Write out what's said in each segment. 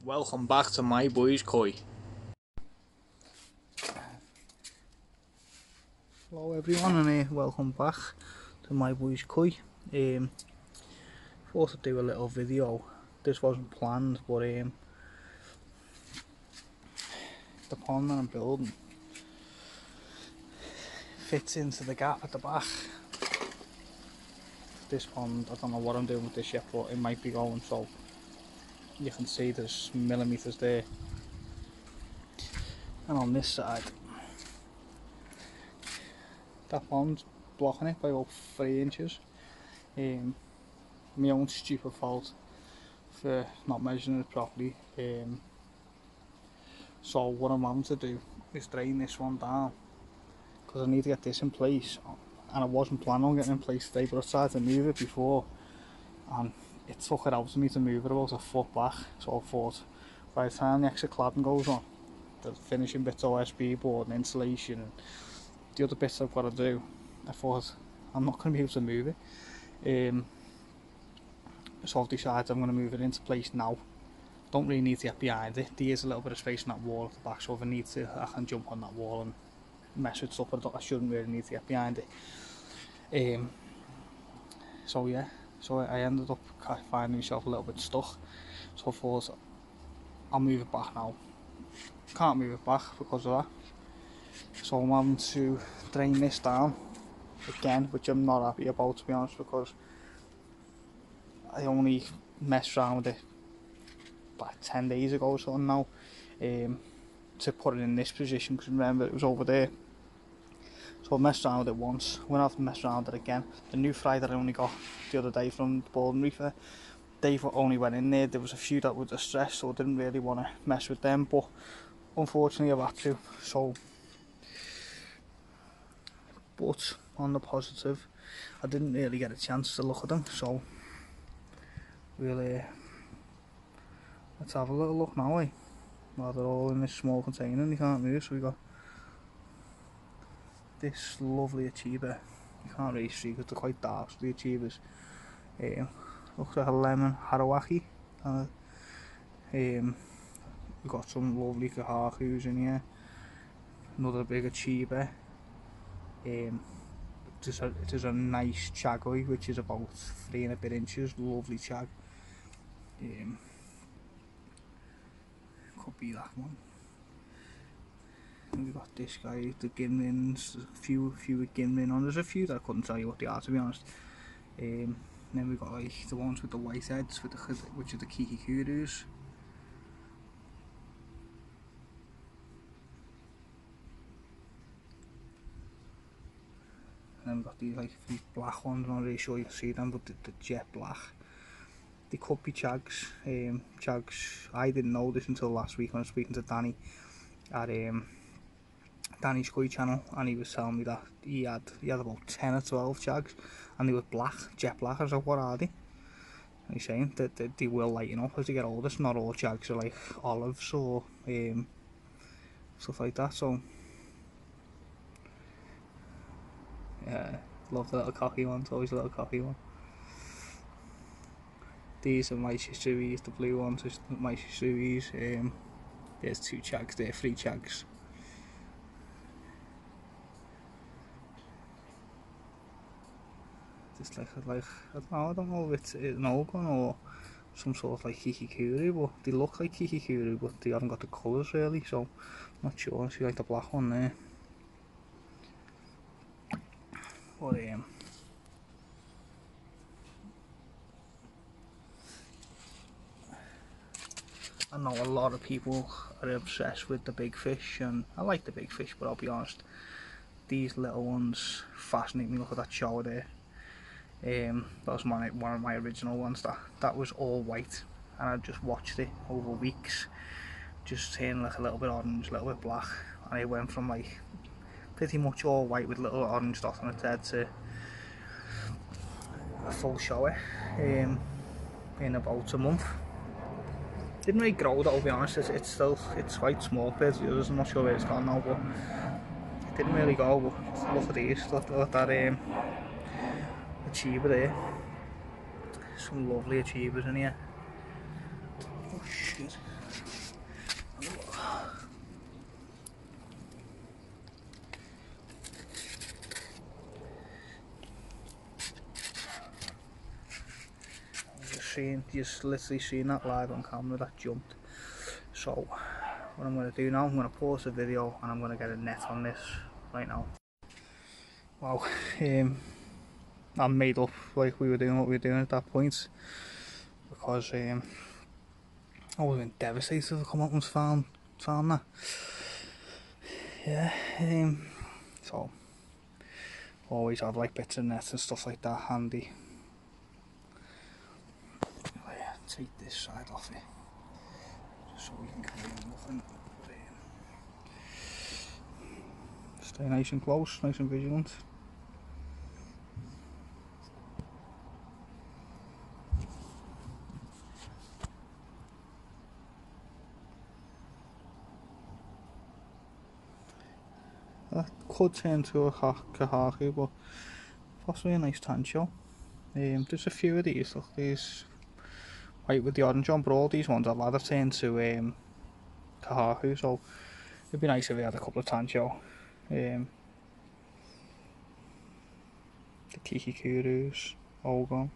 Welcome back to my boy's koi. Hello everyone and welcome back to my boy's koi. Thought to do a little video. This wasn't planned, but the pond that I'm building fits into the gap at the back. This pond, I don't know what I'm doing with this yet, but it might be going, so you can see there's millimetres there. And on this side, that pond's blocking it by about 3 inches. My own stupid fault for not measuring it properly. So what I'm having to do is drain this one down, because I need to get this in place. And I wasn't planning on getting in place today, but I tried to move it before and it took it out of me to move it about a foot back. So I thought, by the time the extra cladding goes on, the finishing bits, OSB board and insulation and the other bits I've got to do, I thought I'm not going to be able to move it. So I've decided I'm going to move it into place now. Don't really need to get behind it. There is a little bit of space in that wall at the back, so if I need to, I can jump on that wall and mess with stuff, but I shouldn't really need to get behind it. So yeah, so I ended up finding myself a little bit stuck, so I thought I'll move it back now. Can't move it back because of that, so I'm having to drain this down again, which I'm not happy about, to be honest, because I only messed around with it like 10 days ago or something now, to put it in this position, because remember it was over there. So I messed around with it once, went off and messed around with it again. The new fry that I only got the other day from the Borden Reefer, they only went in there. There was a few that were distressed, so I didn't really want to mess with them, but unfortunately I've had to. So, but on the positive, I didn't really get a chance to look at them, so we'll let's have a little look now, eh? Well, they're all in this small container and they can't move, so we got this lovely achiever. You can't really see because they're quite dark, so the achievers. Looks like a lemon harawaki. We've got some lovely kahakus in here. Another big achiever. It is a nice chagoi, which is about 3 and a bit inches. Lovely chag. Could be that one. And we've got this guy, the Ginmins, a few with Ginmin on. There's a few that I couldn't tell you what they are, to be honest. And then we've got like the ones with the white heads, which are the Kikikurus. And then we've got these black ones. I'm not really sure you can see them, but the jet black. They could be chags. Chags. I didn't know this until last week when I was speaking to Danny at Danny's Koi channel, and he was telling me that he had about 10 or 12 chags, and they were black, jet black. I was like, what are they? And he's saying that they will lighten up as they get older. So not all chags are like olives or stuff like that. So yeah, love the little cocky one. It's always a little cocky one. These are my Shisuis, the blue ones are my Shisuis. There's 2 chags there, 3 chags. Just like I don't know if it's an Ogon or some sort of like Kikikuru, but they look like Kikikuru, but they haven't got the colours really, so I'm not sure. I see like the black one there. But I know a lot of people are obsessed with the big fish, and I like the big fish, but I'll be honest, these little ones fascinate me. Look at that shower there. That was one of my original ones. That was all white, and I just watched it over weeks, just turning like a little bit orange, a little bit black, and it went from like pretty much all white with little orange dots on its head to a full shower in about a month. Didn't really grow though, to be honest. It's quite small compared to the others. I'm not sure where it's gone now, but it didn't really go. But look at these, look at that achiever there. Some lovely achievers in here. Oh shit. just literally seen that live on camera that jumped. So what I'm going to do now, I'm going to pause the video and I'm going to get a net on this right now. Wow, I made up like we were doing what we were doing at that point, because I would have been devastated to come up and found that. Yeah, so always have like bits of nets and stuff like that handy. Take this side off it, just so we can carry nothing. Stay nice and close, nice and vigilant. That could turn to a kahaku, but possibly a nice tancho. There's a few of these, look, these white with the orange on, but all these ones I've had turned to kahaku, so it'd be nice if we had a couple of tancho. The kikikurus, Ogon.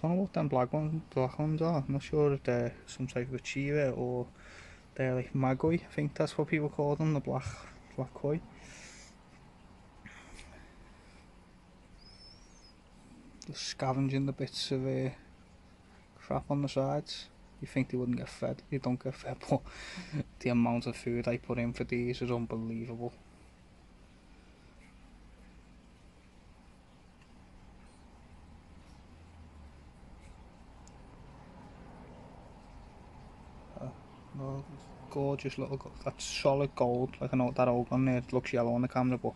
Don't know what them black ones are. I'm not sure if they're some type of achiever or they're like magoi. I think that's what people call them, the black koi. Just scavenging the bits of crap on the sides. You think they wouldn't get fed, they don't get fed, but the amount of food I put in for these is unbelievable. Oh, gorgeous little, that's solid gold. Like I know that old one there, it looks yellow on the camera, but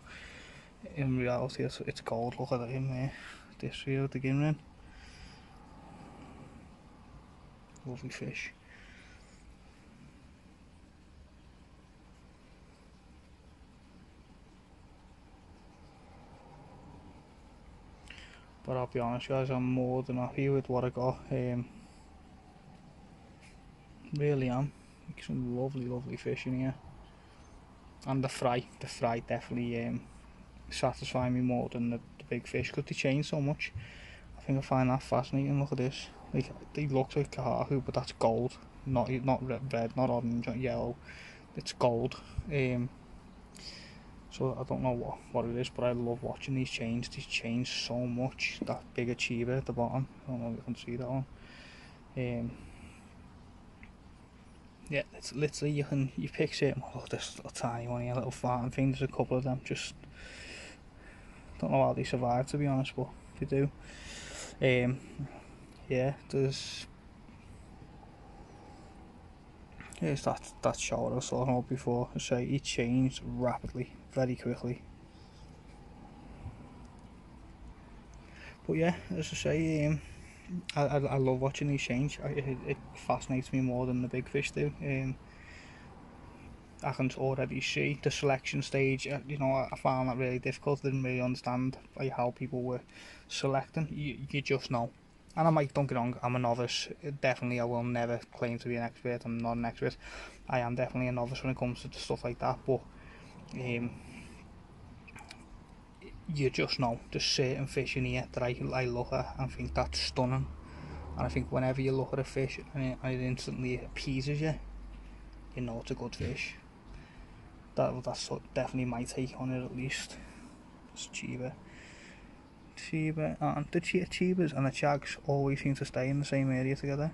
in reality it's gold. Look at that in there, this here at the beginning. Lovely fish. But I'll be honest guys, I'm more than happy with what I got. Really am. Some lovely fish in here. And the fry definitely satisfy me more than the big fish, because they change so much. I think I find that fascinating. Look at this. Like, they look like kahaku, but that's gold. Not red, not orange, not yellow. It's gold. So I don't know what it is, but I love watching these change. These change so much. That big achiever at the bottom. I don't know if you can see that one. Yeah, it's literally you pick certain. Oh, this little tiny one here, little farm thing. There's a couple of them. Just don't know how they survive, to be honest, but they do. Yeah, here's that shower I was talking about before. I say it changed rapidly, very quickly. But yeah, as I say, I love watching these change. It fascinates me more than the big fish do. I can already see the selection stage. You know, I found that really difficult. I didn't really understand how people were selecting. You just know. And don't get wrong, I'm a novice. Definitely, I will never claim to be an expert. I'm not an expert. I am definitely a novice when it comes to stuff like that. But you just know there's certain fish in here that I look at and think that's stunning. And I think whenever you look at a fish and it instantly appeases you, you know it's a good fish. That's definitely my take on it, at least. It's Chiba, and the Chibas and the Chags always seem to stay in the same area together.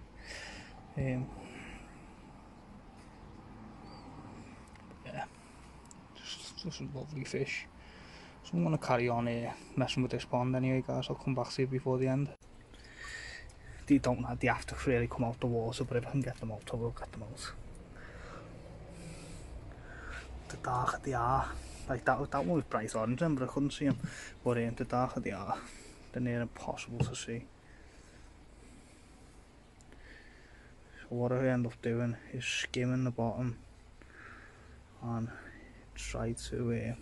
Yeah, just a lovely fish. So I'm going to carry on messing with this pond anyway, guys. I'll come back to you before the end. They have to really come out the water, but if I can get them out, I will get them out. The darker they are, like that one was bright orange, but I couldn't see them. But the darker they are, they're near impossible to see. So what I end up doing is skimming the bottom and try to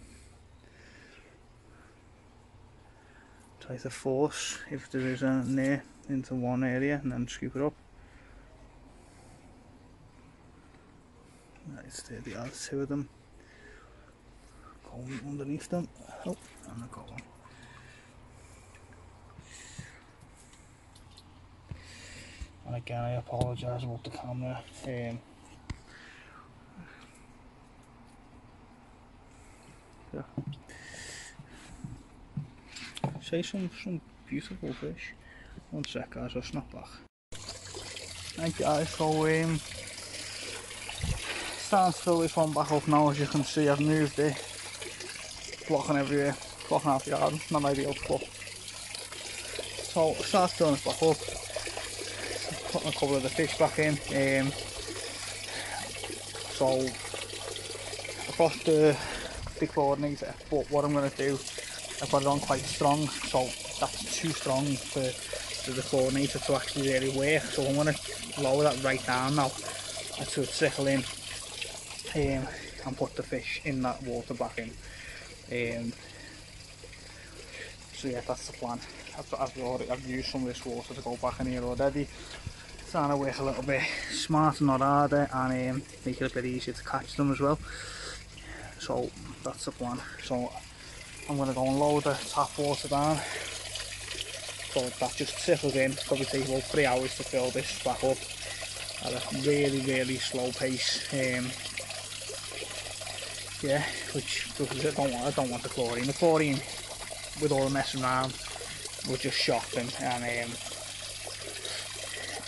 force, if there is a near, into one area and then scoop it up. Right, there they are, two of them. Going underneath them. Oh, and I got one. And again, I apologise about the camera. Yeah. Say some beautiful fish. One sec guys, I'll snap back. Right guys, so starting to fill this one back up now. As you can see, I've moved it, blocking everywhere, blocking half the yard, not ideal, but so start filling it back up, putting a couple of the fish back in. So I've got the coordinator, but what I'm going to do, I've got it on quite strong, so that's too strong for the coordinator to actually really work. So I'm going to lower that right down now to trickle in, and put the fish in that water back in. So yeah, that's the plan. I've used some of this water to go back in here already. Trying to work a little bit smarter, not harder, and make it a bit easier to catch them as well. So that's the plan. So I'm going to go and lower the tap water down. So that just trickles in. Probably take about 3 hours to fill this back up at a really slow pace. Yeah, because I don't want the chlorine. The chlorine, with all the messing around, will just shock them, and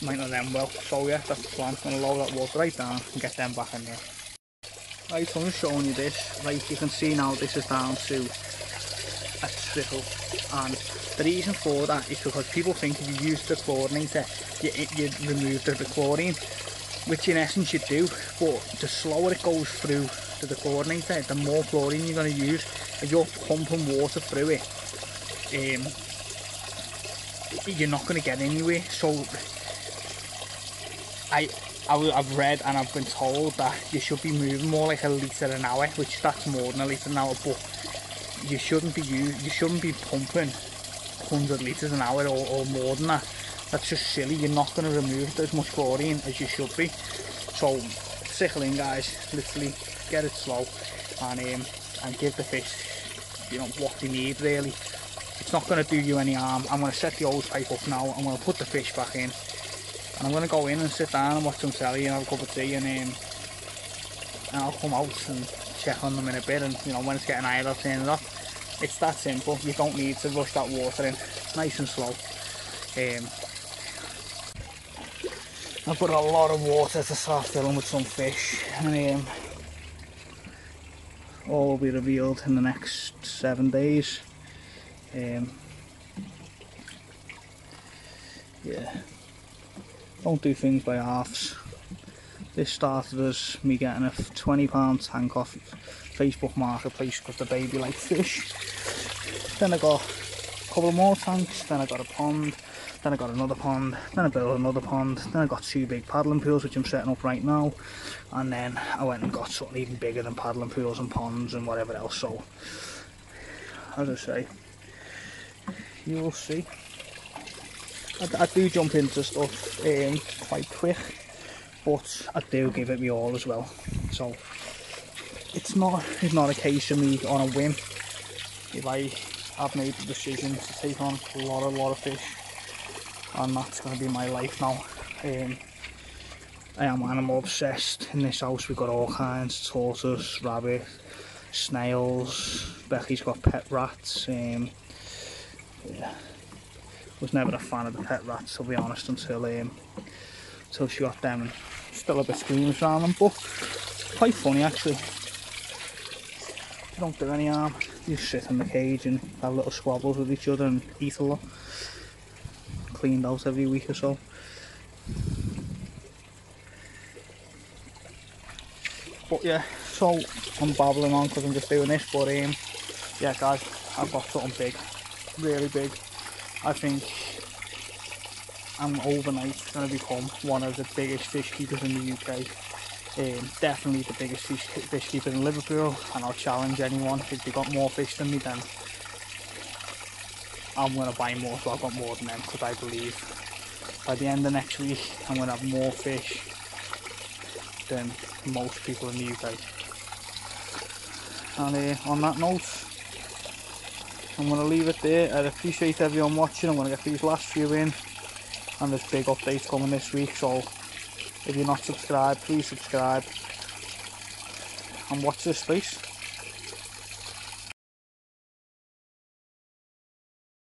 might not end well. So yeah, that's the plan. I'm going to lower that water right down and get them back in there. Right, so I'm just showing you this. Like you can see now, this is down to a trickle, and the reason for that is because people think if you use the chlorinator, you remove the chlorine, which in essence you do, but the slower it goes through to the chlorinator, the more chlorine you're going to use. If you're pumping water through it, you're not going to get anywhere. So I've read and I've been told that you should be moving more like a litre an hour, which that's more than a litre an hour, but you shouldn't be pumping 100 litres an hour or more than that. That's just silly. You're not going to remove as much chlorine as you should be. So trickle in guys, literally get it slow, and give the fish, you know, what they need really. It's not going to do you any harm. I'm going to set the hose pipe up now. I'm going to put the fish back in, and I'm going to go in and sit down and watch some telly and have a cup of tea, and I'll come out and check on them in a bit, and you know, when it's getting higher I'll turn it off. It's that simple. You don't need to rush that water in, nice and slow. I've got a lot of water to start filling with some fish, and all will be revealed in the next 7 days. Yeah, don't do things by halves. This started as me getting a £20 tank off Facebook Marketplace because the baby likes fish. Then I got a couple more tanks, then I got a pond, then I got another pond, then I built another pond, then I got 2 big paddling pools which I'm setting up right now, and then I went and got something even bigger than paddling pools and ponds and whatever else. So as I say, you'll see. I do jump into stuff quite quick, but I do give it me all as well. So it's not a case of me on a whim. If I've made the decision to take on a lot of fish, and that's going to be my life now. I am animal obsessed. In this house we've got all kinds: tortoise, rabbit, snails. Becky's got pet rats. Yeah. Was never a fan of the pet rats, to be honest, until she got them, and still a bit squeamish around them, but quite funny actually. They don't do any harm. You sit in the cage and have little squabbles with each other and eat a lot. Cleaned out every week or so. But yeah, so I'm babbling on because I'm just doing this, but yeah guys, I've got something big, really big. I think I'm overnight going to become one of the biggest fish keepers in the UK. Definitely the biggest fish keeper in Liverpool, and I'll challenge anyone. If they've got more fish than me, then I'm going to buy more, so I've got more than them, because I believe by the end of next week I'm going to have more fish than most people in the UK. And on that note, I'm going to leave it there. I appreciate everyone watching. I'm going to get these last few in, and there's big updates coming this week, so if you're not subscribed, please subscribe and watch this space.